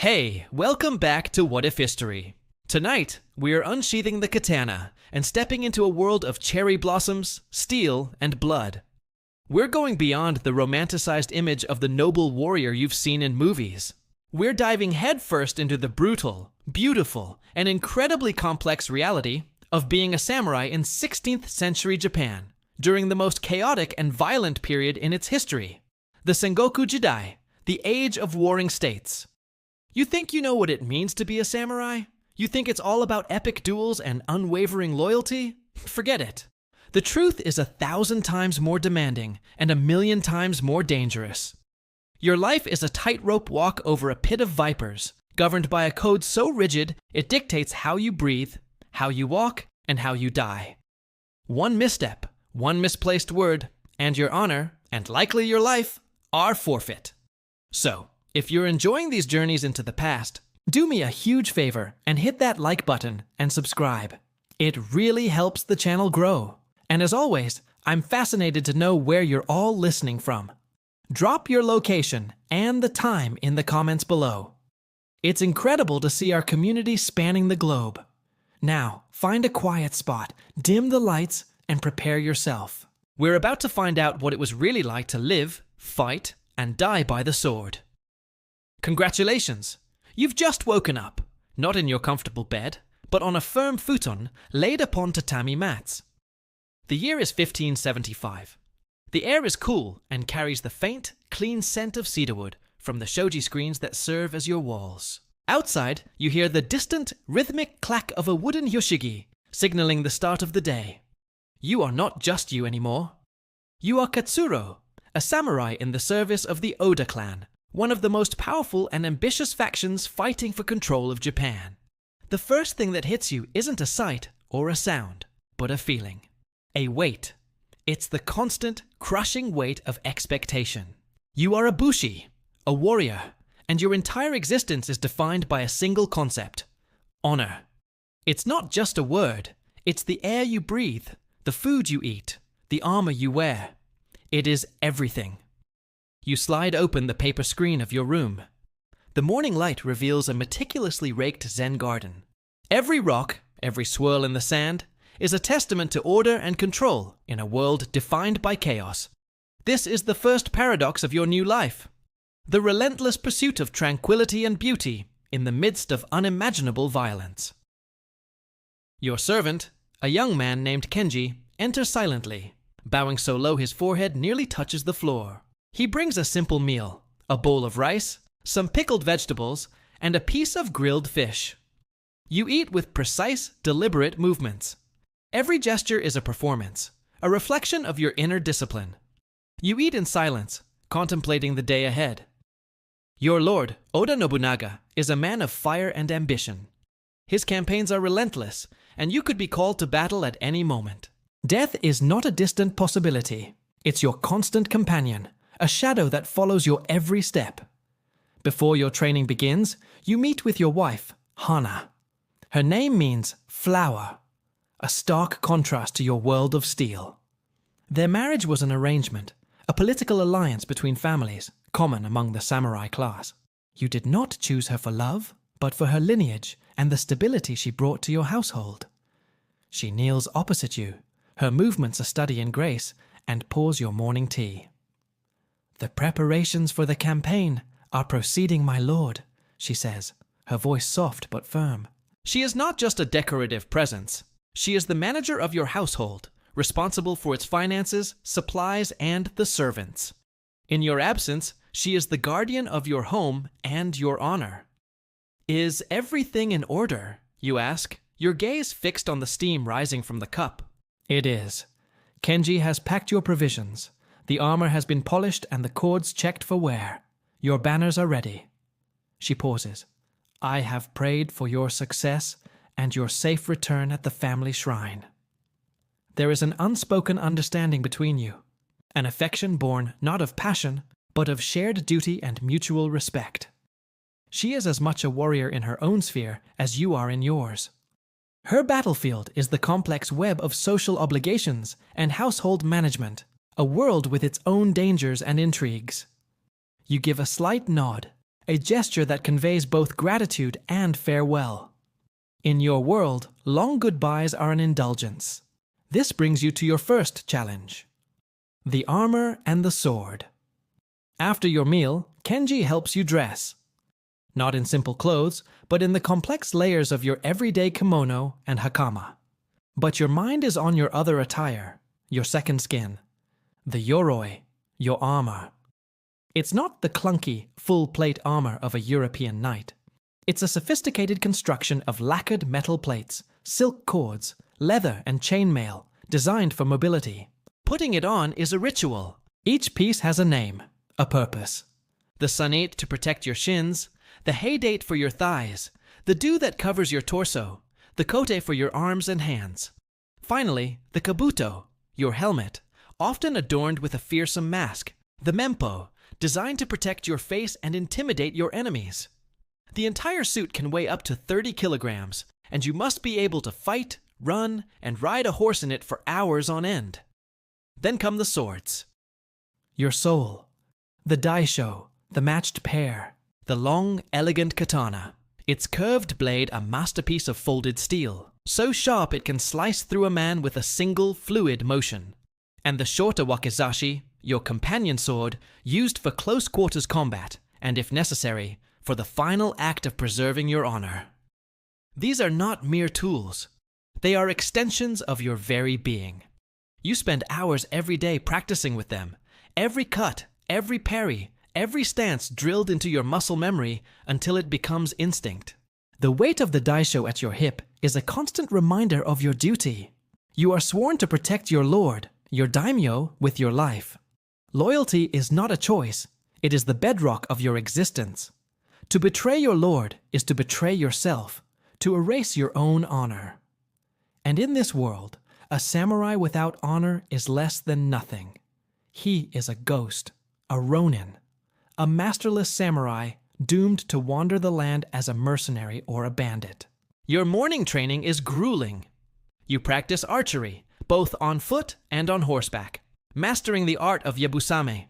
Hey, welcome back to What If History. Tonight, we are unsheathing the katana and stepping into a world of cherry blossoms, steel, and blood. We're going beyond the romanticized image of the noble warrior you've seen in movies. We're diving headfirst into the brutal, beautiful, and incredibly complex reality of being a samurai in 16th century Japan during the most chaotic and violent period in its history, the Sengoku Jidai, the Age of Warring States. You think you know what it means to be a samurai? You think it's all about epic duels and unwavering loyalty? Forget it. The truth is 1,000 times more demanding and 1,000,000 times more dangerous. Your life is a tightrope walk over a pit of vipers, governed by a code so rigid it dictates how you breathe, how you walk, and how you die. One misstep, one misplaced word, and your honor, and likely your life, are forfeit. So, if you're enjoying these journeys into the past, do me a huge favor and hit that like button and subscribe. It really helps the channel grow. And as always, I'm fascinated to know where you're all listening from. Drop your location and the time in the comments below. It's incredible to see our community spanning the globe. Now, find a quiet spot, dim the lights, and prepare yourself. We're about to find out what it was really like to live, fight, and die by the sword. Congratulations! You've just woken up, not in your comfortable bed, but on a firm futon laid upon tatami mats. The year is 1575. The air is cool and carries the faint, clean scent of cedarwood from the shoji screens that serve as your walls. Outside, you hear the distant, rhythmic clack of a wooden yoshigi, signaling the start of the day. You are not just you anymore. You are Katsuro, a samurai in the service of the Oda clan, one of the most powerful and ambitious factions fighting for control of Japan. The first thing that hits you isn't a sight or a sound, but a feeling. A weight. It's the constant, crushing weight of expectation. You are a bushi, a warrior, and your entire existence is defined by a single concept: honor. It's not just a word, it's the air you breathe, the food you eat, the armor you wear. It is everything. You slide open the paper screen of your room. The morning light reveals a meticulously raked Zen garden. Every rock, every swirl in the sand, is a testament to order and control in a world defined by chaos. This is the first paradox of your new life. The relentless pursuit of tranquility and beauty in the midst of unimaginable violence. Your servant, a young man named Kenji, enters silently, bowing so low his forehead nearly touches the floor. He brings a simple meal, a bowl of rice, some pickled vegetables, and a piece of grilled fish. You eat with precise, deliberate movements. Every gesture is a performance, a reflection of your inner discipline. You eat in silence, contemplating the day ahead. Your lord, Oda Nobunaga, is a man of fire and ambition. His campaigns are relentless, and you could be called to battle at any moment. Death is not a distant possibility. It's your constant companion, a shadow that follows your every step. Before your training begins, you meet with your wife, Hana. Her name means flower, a stark contrast to your world of steel. Their marriage was an arrangement, a political alliance between families, common among the samurai class. You did not choose her for love, but for her lineage and the stability she brought to your household. She kneels opposite you, her movements a study in grace, and pours your morning tea. "The preparations for the campaign are proceeding, my lord," she says, her voice soft but firm. She is not just a decorative presence. She is the manager of your household, responsible for its finances, supplies, and the servants. In your absence, she is the guardian of your home and your honor. Is everything in order, you ask, your gaze fixed on the steam rising from the cup? It is. Kenji has packed your provisions. The armor has been polished and the cords checked for wear. Your banners are ready. She pauses. I have prayed for your success and your safe return at the family shrine. There is an unspoken understanding between you, an affection born not of passion, but of shared duty and mutual respect. She is as much a warrior in her own sphere as you are in yours. Her battlefield is the complex web of social obligations and household management, a world with its own dangers and intrigues. You give a slight nod, a gesture that conveys both gratitude and farewell. In your world, long goodbyes are an indulgence. This brings you to your first challenge: the armor and the sword. After your meal, Kenji helps you dress. Not in simple clothes, but in the complex layers of your everyday kimono and hakama. But your mind is on your other attire, your second skin, the yoroi, your armor. It's not the clunky, full-plate armor of a European knight. It's a sophisticated construction of lacquered metal plates, silk cords, leather and chainmail, designed for mobility. Putting it on is a ritual. Each piece has a name, a purpose. The sunate to protect your shins, the heidate for your thighs, the dew that covers your torso, the kote for your arms and hands. Finally, the kabuto, your helmet, often adorned with a fearsome mask, the mempo, designed to protect your face and intimidate your enemies. The entire suit can weigh up to 30 kilograms, and you must be able to fight, run, and ride a horse in it for hours on end. Then come the swords. Your soul, the daisho, the matched pair, the long, elegant katana, its curved blade a masterpiece of folded steel, so sharp it can slice through a man with a single, fluid motion. And the shorter wakizashi, your companion sword, used for close quarters combat, and if necessary, for the final act of preserving your honor. These are not mere tools. They are extensions of your very being. You spend hours every day practicing with them, every cut, every parry, every stance drilled into your muscle memory until it becomes instinct. The weight of the daisho at your hip is a constant reminder of your duty. You are sworn to protect your lord, your daimyo, with your life. Loyalty is not a choice, it is the bedrock of your existence. To betray your lord is to betray yourself, to erase your own honor. And in this world, a samurai without honor is less than nothing. He is a ghost, a ronin, a masterless samurai doomed to wander the land as a mercenary or a bandit. Your morning training is grueling. You practice archery, both on foot and on horseback, mastering the art of yabusame.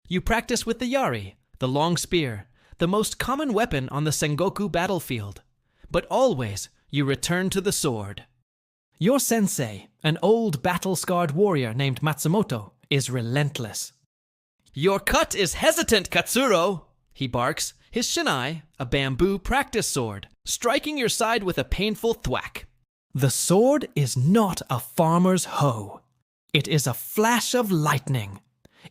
You practice with the yari, the long spear, the most common weapon on the Sengoku battlefield. But always, you return to the sword. Your sensei, an old battle-scarred warrior named Matsumoto, is relentless. Your cut is hesitant, Katsuro, he barks, his shinai, a bamboo practice sword, striking your side with a painful thwack. The sword is not a farmer's hoe. It is a flash of lightning.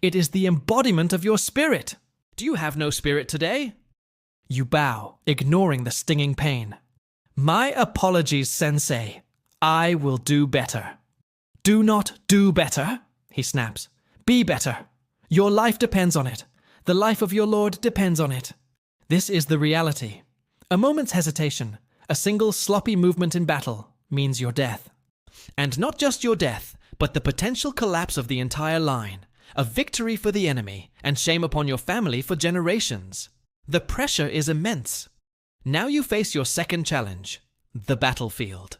It is the embodiment of your spirit. Do you have no spirit today? You bow, ignoring the stinging pain. My apologies, sensei. I will do better. Do not do better, he snaps. Be better. Your life depends on it. The life of your lord depends on it. This is the reality. A moment's hesitation, a single sloppy movement in battle, means your death. And not just your death, but the potential collapse of the entire line, a victory for the enemy, and shame upon your family for generations. The pressure is immense. Now you face your second challenge, the battlefield.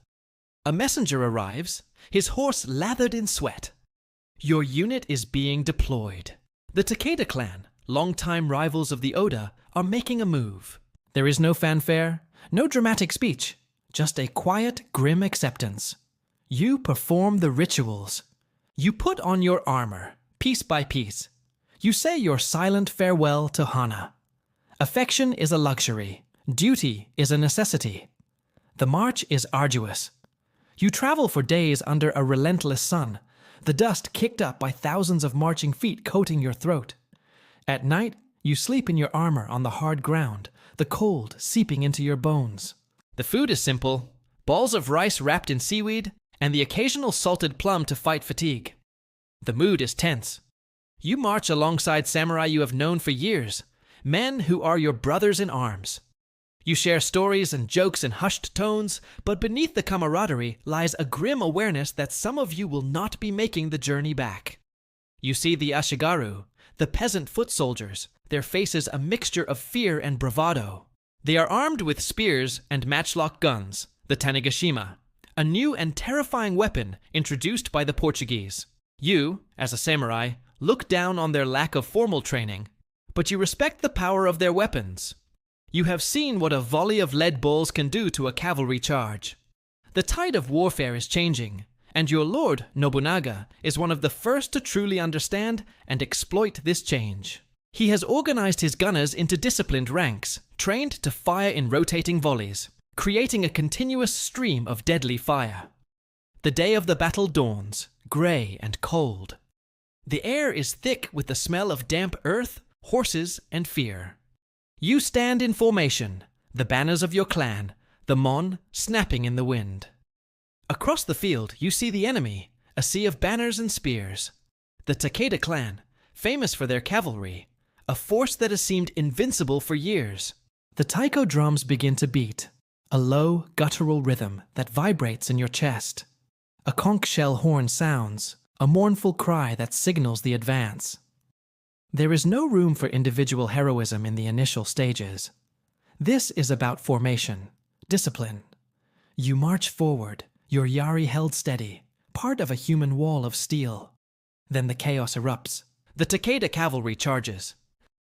A messenger arrives, his horse lathered in sweat. Your unit is being deployed. The Takeda clan, longtime rivals of the Oda, are making a move. There is no fanfare, no dramatic speech, just a quiet, grim acceptance. You perform the rituals. You put on your armor, piece by piece. You say your silent farewell to Hana. Affection is a luxury. Duty is a necessity. The march is arduous. You travel for days under a relentless sun, the dust kicked up by thousands of marching feet coating your throat. At night, you sleep in your armor on the hard ground, the cold seeping into your bones. The food is simple: balls of rice wrapped in seaweed, and the occasional salted plum to fight fatigue. The mood is tense. You march alongside samurai you have known for years, men who are your brothers in arms. You share stories and jokes in hushed tones, but beneath the camaraderie lies a grim awareness that some of you will not be making the journey back. You see the ashigaru, the peasant foot soldiers, their faces a mixture of fear and bravado. They are armed with spears and matchlock guns, the tanegashima, a new and terrifying weapon introduced by the Portuguese. You, as a samurai, look down on their lack of formal training, but you respect the power of their weapons. You have seen what a volley of lead balls can do to a cavalry charge. The tide of warfare is changing, and your lord, Nobunaga, is one of the first to truly understand and exploit this change. He has organized his gunners into disciplined ranks, trained to fire in rotating volleys, creating a continuous stream of deadly fire. The day of the battle dawns, grey and cold. The air is thick with the smell of damp earth, horses, and fear. You stand in formation, the banners of your clan, the mon, snapping in the wind. Across the field, you see the enemy, a sea of banners and spears. The Takeda clan, famous for their cavalry, a force that has seemed invincible for years. The taiko drums begin to beat, a low, guttural rhythm that vibrates in your chest. A conch shell horn sounds, a mournful cry that signals the advance. There is no room for individual heroism in the initial stages. This is about formation, discipline. You march forward, your yari held steady, part of a human wall of steel. Then the chaos erupts. The Takeda cavalry charges.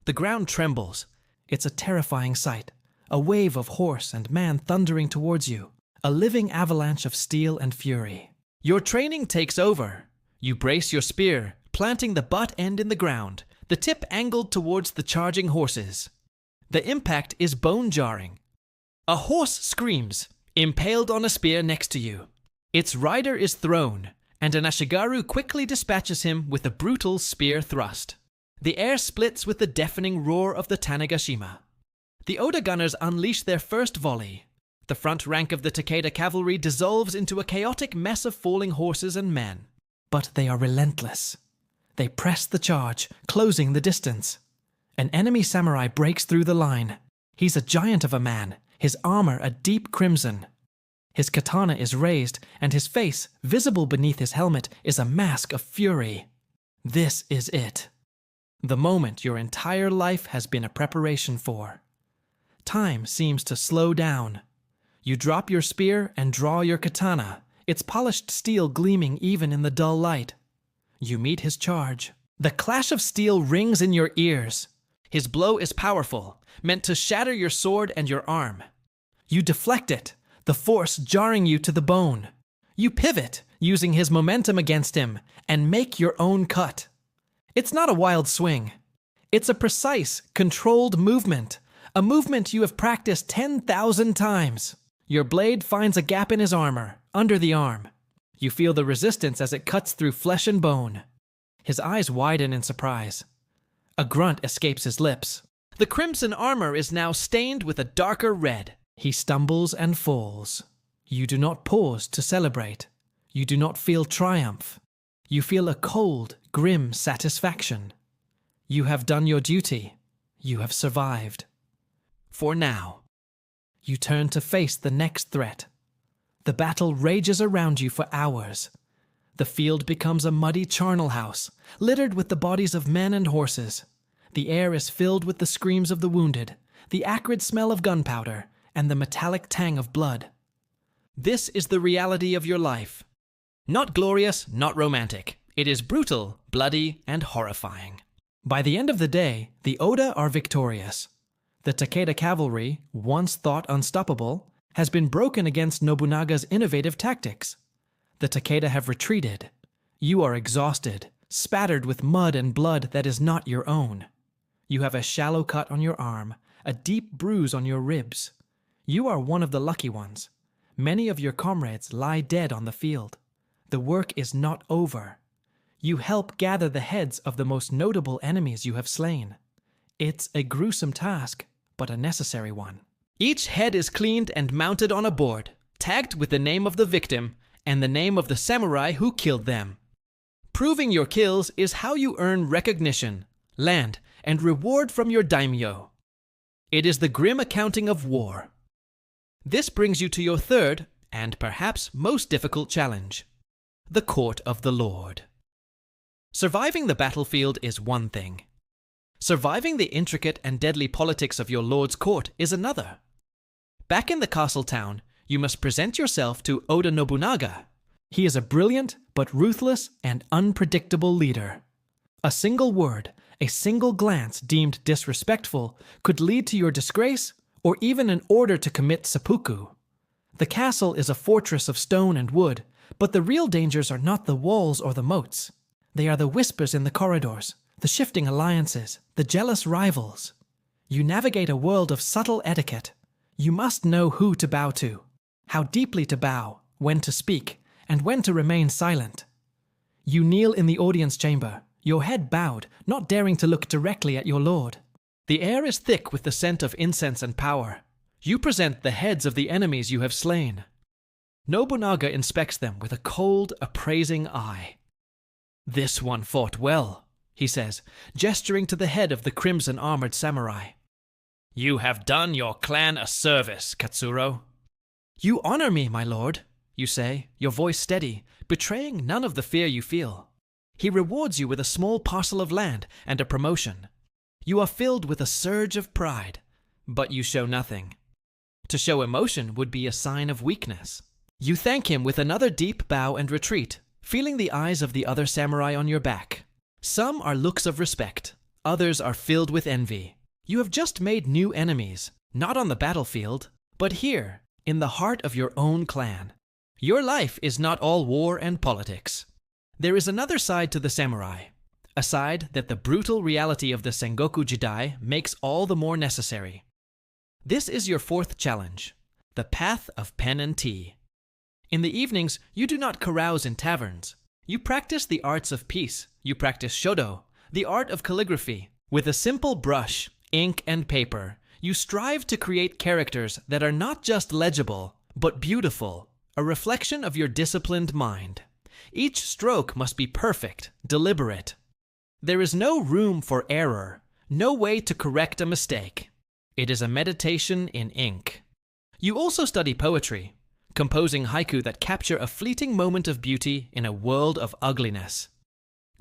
The ground trembles. It's a terrifying sight, a wave of horse and man thundering towards you, a living avalanche of steel and fury. Your training takes over. You brace your spear, planting the butt end in the ground, the tip angled towards the charging horses. The impact is bone-jarring. A horse screams, impaled on a spear next to you. Its rider is thrown, and an ashigaru quickly dispatches him with a brutal spear thrust. The air splits with the deafening roar of the Tanegashima. The Oda gunners unleash their first volley. The front rank of the Takeda cavalry dissolves into a chaotic mess of falling horses and men. But they are relentless. They press the charge, closing the distance. An enemy samurai breaks through the line. He's a giant of a man, his armor a deep crimson. His katana is raised, and his face, visible beneath his helmet, is a mask of fury. This is it. The moment your entire life has been a preparation for. Time seems to slow down. You drop your spear and draw your katana, its polished steel gleaming even in the dull light. You meet his charge. The clash of steel rings in your ears. His blow is powerful, meant to shatter your sword and your arm. You deflect it, the force jarring you to the bone. You pivot, using his momentum against him, and make your own cut. It's not a wild swing. It's a precise, controlled movement, a movement you have practiced 10,000 times. Your blade finds a gap in his armor, under the arm. You feel the resistance as it cuts through flesh and bone. His eyes widen in surprise. A grunt escapes his lips. The crimson armor is now stained with a darker red. He stumbles and falls. You do not pause to celebrate. You do not feel triumph. You feel a cold, grim satisfaction. You have done your duty. You have survived. For now. You turn to face the next threat. The battle rages around you for hours. The field becomes a muddy charnel house, littered with the bodies of men and horses. The air is filled with the screams of the wounded, the acrid smell of gunpowder, and the metallic tang of blood. This is the reality of your life. Not glorious, not romantic. It is brutal, bloody, and horrifying. By the end of the day, the Oda are victorious. The Takeda cavalry, once thought unstoppable, has been broken against Nobunaga's innovative tactics. The Takeda have retreated. You are exhausted, spattered with mud and blood that is not your own. You have a shallow cut on your arm, a deep bruise on your ribs. You are one of the lucky ones. Many of your comrades lie dead on the field. The work is not over. You help gather the heads of the most notable enemies you have slain. It's a gruesome task, but a necessary one. Each head is cleaned and mounted on a board, tagged with the name of the victim and the name of the samurai who killed them. Proving your kills is how you earn recognition, land, and reward from your daimyo. It is the grim accounting of war. This brings you to your third, and perhaps most difficult challenge, the Court of the Lord. Surviving the battlefield is one thing. Surviving the intricate and deadly politics of your lord's court is another. Back in the castle town, you must present yourself to Oda Nobunaga. He is a brilliant but ruthless and unpredictable leader. A single word, a single glance deemed disrespectful could lead to your disgrace or even an order to commit seppuku. The castle is a fortress of stone and wood, but the real dangers are not the walls or the moats. They are the whispers in the corridors, the shifting alliances, the jealous rivals. You navigate a world of subtle etiquette. You must know who to bow to, how deeply to bow, when to speak, and when to remain silent. You kneel in the audience chamber, your head bowed, not daring to look directly at your lord. The air is thick with the scent of incense and power. You present the heads of the enemies you have slain. Nobunaga inspects them with a cold, appraising eye. "This one fought well," he says, gesturing to the head of the crimson-armored samurai. "You have done your clan a service, Katsuro." "You honor me, my lord," you say, your voice steady, betraying none of the fear you feel. He rewards you with a small parcel of land and a promotion. You are filled with a surge of pride, but you show nothing. To show emotion would be a sign of weakness. You thank him with another deep bow and retreat, feeling the eyes of the other samurai on your back. Some are looks of respect, others are filled with envy. You have just made new enemies, not on the battlefield, but here, in the heart of your own clan. Your life is not all war and politics. There is another side to the samurai, a side that the brutal reality of the Sengoku Jidai makes all the more necessary. This is your fourth challenge, the path of pen and tea. In the evenings, you do not carouse in taverns. You practice the arts of peace. You practice shodo, the art of calligraphy. With a simple brush, ink, and paper, you strive to create characters that are not just legible, but beautiful, a reflection of your disciplined mind. Each stroke must be perfect, deliberate. There is no room for error, no way to correct a mistake. It is a meditation in ink. You also study poetry, composing haiku that capture a fleeting moment of beauty in a world of ugliness.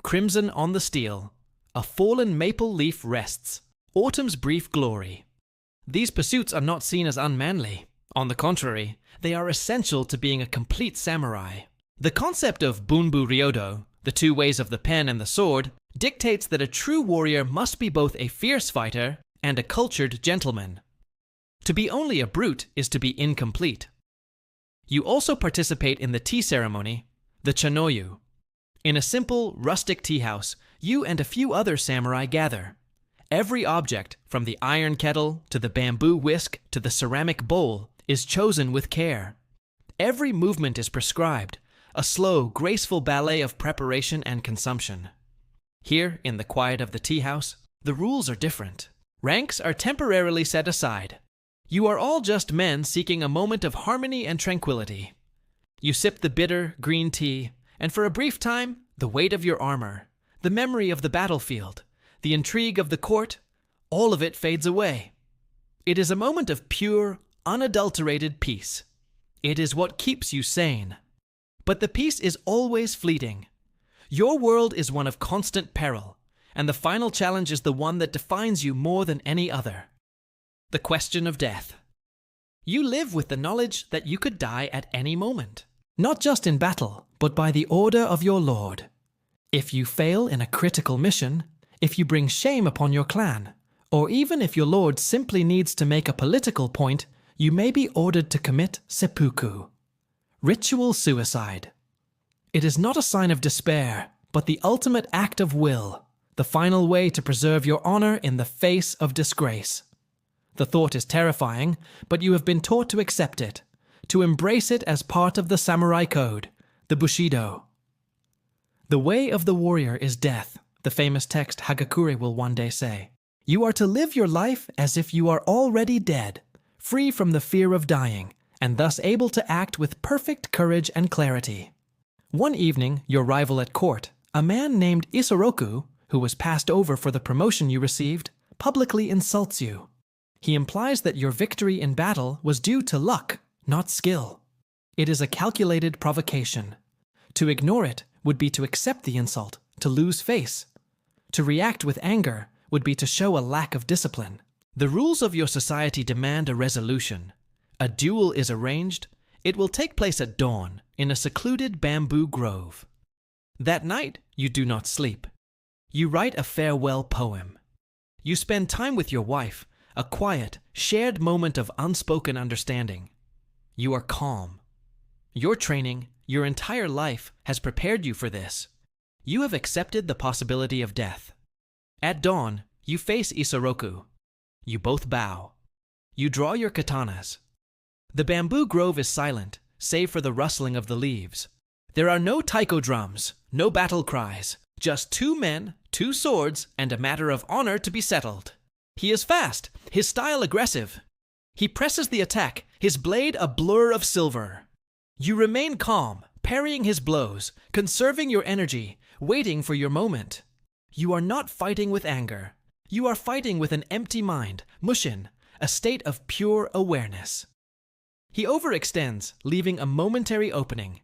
Crimson on the steel, a fallen maple leaf rests, autumn's brief glory. These pursuits are not seen as unmanly. On the contrary, they are essential to being a complete samurai. The concept of bunbu ryodo, the two ways of the pen and the sword, dictates that a true warrior must be both a fierce fighter and a cultured gentleman. To be only a brute is to be incomplete. You also participate in the tea ceremony, the chanoyu. In a simple, rustic tea house, you and a few other samurai gather. Every object, from the iron kettle to the bamboo whisk to the ceramic bowl, is chosen with care. Every movement is prescribed, a slow, graceful ballet of preparation and consumption. Here, in the quiet of the tea house, the rules are different. Ranks are temporarily set aside. You are all just men seeking a moment of harmony and tranquility. You sip the bitter, green tea, and for a brief time, the weight of your armor, the memory of the battlefield, the intrigue of the court, all of it fades away. It is a moment of pure, unadulterated peace. It is what keeps you sane. But the peace is always fleeting. Your world is one of constant peril, and the final challenge is the one that defines you more than any other. The question of death. You live with the knowledge that you could die at any moment, not just in battle, but by the order of your lord. If you fail in a critical mission, if you bring shame upon your clan, or even if your lord simply needs to make a political point, you may be ordered to commit seppuku, ritual suicide. It is not a sign of despair, but the ultimate act of will, the final way to preserve your honor in the face of disgrace. The thought is terrifying, but you have been taught to accept it, to embrace it as part of the samurai code, the Bushido. The way of the warrior is death, the famous text Hagakure will one day say. You are to live your life as if you are already dead, free from the fear of dying, and thus able to act with perfect courage and clarity. One evening, your rival at court, a man named Isoroku, who was passed over for the promotion you received, publicly insults you. He implies that your victory in battle was due to luck, not skill. It is a calculated provocation. To ignore it would be to accept the insult, to lose face. To react with anger would be to show a lack of discipline. The rules of your society demand a resolution. A duel is arranged. It will take place at dawn in a secluded bamboo grove. That night, you do not sleep. You write a farewell poem. You spend time with your wife, a quiet, shared moment of unspoken understanding. You are calm. Your training, your entire life, has prepared you for this. You have accepted the possibility of death. At dawn, you face Isoroku. You both bow. You draw your katanas. The bamboo grove is silent, save for the rustling of the leaves. There are no taiko drums, no battle cries, just two men, two swords, and a matter of honor to be settled. He is fast, his style aggressive. He presses the attack, his blade a blur of silver. You remain calm, parrying his blows, conserving your energy, waiting for your moment. You are not fighting with anger. You are fighting with an empty mind, mushin, a state of pure awareness. He overextends, leaving a momentary opening.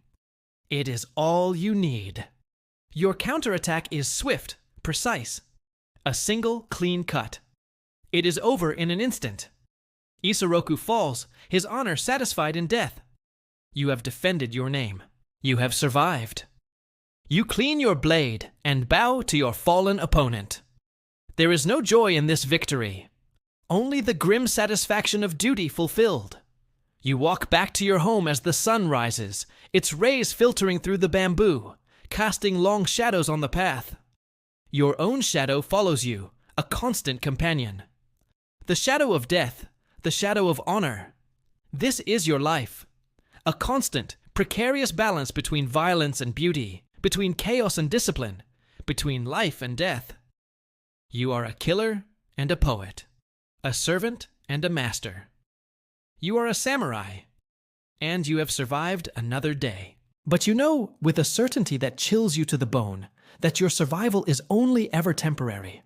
It is all you need. Your counterattack is swift, precise. A single, clean cut. It is over in an instant. Isoroku falls, his honor satisfied in death. You have defended your name. You have survived. You clean your blade and bow to your fallen opponent. There is no joy in this victory. Only the grim satisfaction of duty fulfilled. You walk back to your home as the sun rises, its rays filtering through the bamboo, casting long shadows on the path. Your own shadow follows you, a constant companion. The shadow of death, the shadow of honor. This is your life. A constant, precarious balance between violence and beauty, between chaos and discipline, between life and death. You are a killer and a poet, a servant and a master. You are a samurai, and you have survived another day. But you know, with a certainty that chills you to the bone, that your survival is only ever temporary.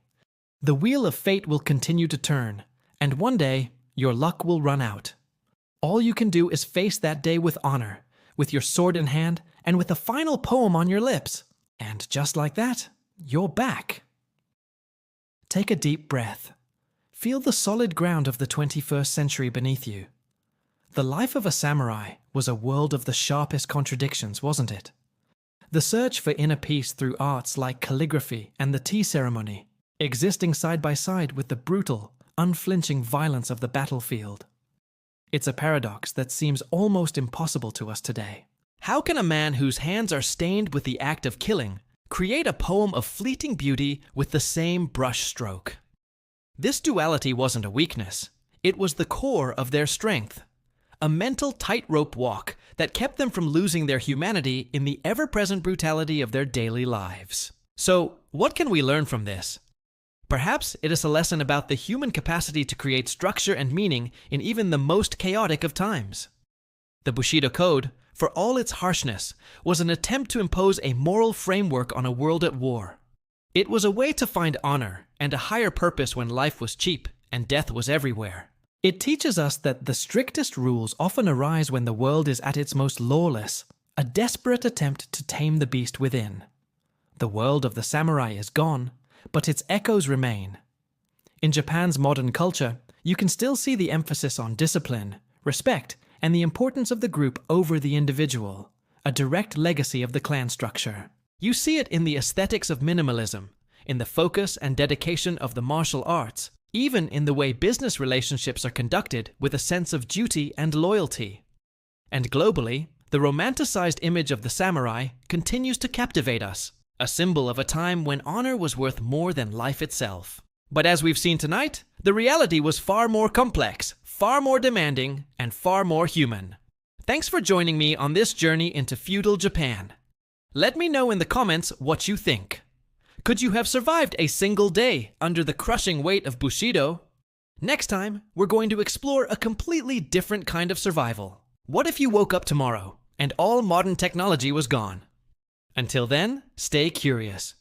The wheel of fate will continue to turn, and one day, your luck will run out. All you can do is face that day with honor, with your sword in hand, and with a final poem on your lips. And just like that, you're back. Take a deep breath. Feel the solid ground of the 21st century beneath you. The life of a samurai was a world of the sharpest contradictions, wasn't it? The search for inner peace through arts like calligraphy and the tea ceremony, existing side by side with the brutal, unflinching violence of the battlefield. It's a paradox that seems almost impossible to us today. How can a man whose hands are stained with the act of killing create a poem of fleeting beauty with the same brush stroke? This duality wasn't a weakness. It was the core of their strength. A mental tightrope walk that kept them from losing their humanity in the ever-present brutality of their daily lives. So, what can we learn from this? Perhaps it is a lesson about the human capacity to create structure and meaning in even the most chaotic of times. The Bushido Code, for all its harshness, was an attempt to impose a moral framework on a world at war. It was a way to find honor and a higher purpose when life was cheap and death was everywhere. It teaches us that the strictest rules often arise when the world is at its most lawless, a desperate attempt to tame the beast within. The world of the samurai is gone, but its echoes remain. In Japan's modern culture, you can still see the emphasis on discipline, respect, and the importance of the group over the individual, a direct legacy of the clan structure. You see it in the aesthetics of minimalism, in the focus and dedication of the martial arts, even in the way business relationships are conducted with a sense of duty and loyalty. And globally, the romanticized image of the samurai continues to captivate us, a symbol of a time when honor was worth more than life itself. But as we've seen tonight, the reality was far more complex, far more demanding, and far more human. Thanks for joining me on this journey into feudal Japan. Let me know in the comments what you think. Could you have survived a single day under the crushing weight of Bushido? Next time, we're going to explore a completely different kind of survival. What if you woke up tomorrow and all modern technology was gone? Until then, stay curious.